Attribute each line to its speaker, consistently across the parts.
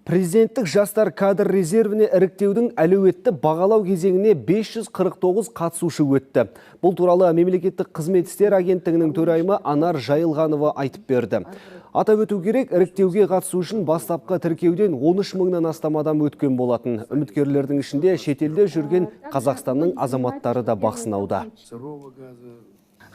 Speaker 1: Президенттік жастар кадр резервіне іріктеудің әлеуетті бағалау кезеңіне 549 қатысушы өтті. Бұл туралы Мемлекеттік қызмет істер агенттігінің төрайымы Анар Жайылғанова айтып берді. Атап өту керек, іріктеуге қатысу үшін бастапқы тіркеуден 13 мыңнан астам адам өткен болатын. Үміткерлердің ішінде шетелде жүрген Қазақстанның азаматтары да бақ сынауда.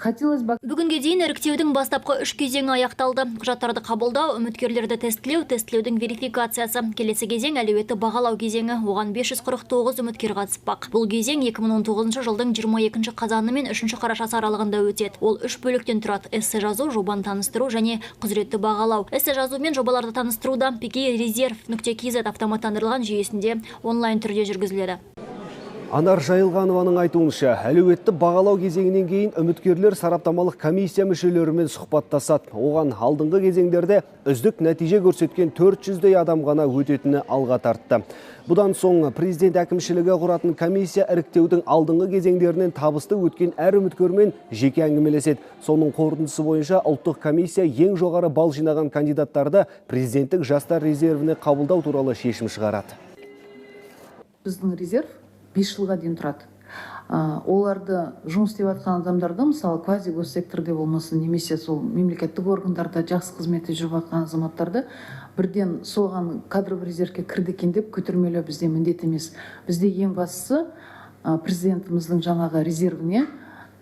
Speaker 2: Бүгінге дейін іріктеудің бастапқы 3 кезеңі аяқталды. Құжаттарды қабылдау, үміткерлерді тестілеудің верификациясы. Келесі кезең әлеуетті бағалау кезеңі. Оған 549 үміткер қатыспақ. Бұл кезең 2019 жылдың 22 қазаны мен 3 қарашасы аралығында өтеді. Ол 3 бөліктен тұрады: эссе жазу, жобаны таныстыру және құзыретті бағалау. Эссе жазу мен жобаларды таныстыруда pkreserv.kz автоматтандырылған жүйесінде онлайн түрде жүргізіледі.
Speaker 1: Анар Жайылғанованың айтуынша, әлеуетті бағалау кезеңінен кейін үміткерлер сараптамалық комиссия мүшелерімен сұхбаттасады. Оған алдыңғы кезеңдерде үздік нәтиже көрсеткен 400-дей адам ғана өтетіні алға тартты. Бұдан соң президент әкімшілігі құратын комиссия іріктеудің алдыңғы кезеңдерінен табысты өткен әр үміткермен жеке әңгімелеседі. Соның қорытындысы бойынша ұлттық комиссия ең жоғары балл жинаған кандидаттарды президенттік жастар резервіне қабылдау туралы шешім шығарады.
Speaker 3: Біздің резерв 5 жылға дейін тұрады. Оларды жұмыс істеп жатқан адамдарды, мысалы квази госсекторде болмасын, немесе сол мемлекеттік органдарда жақсы қызметте жүріп жатқан азаматтарды бірден соған кадровый резервке кірді екен деп көтермелеу бізде міндет емес. Бізде ең бастысы президентіміздің жаңағы резервіне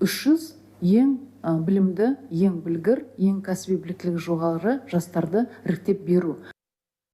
Speaker 3: 300 ең білімді, ең білгір, ең кәсіби біліктілігі жоғары жастарды іріктеп беру.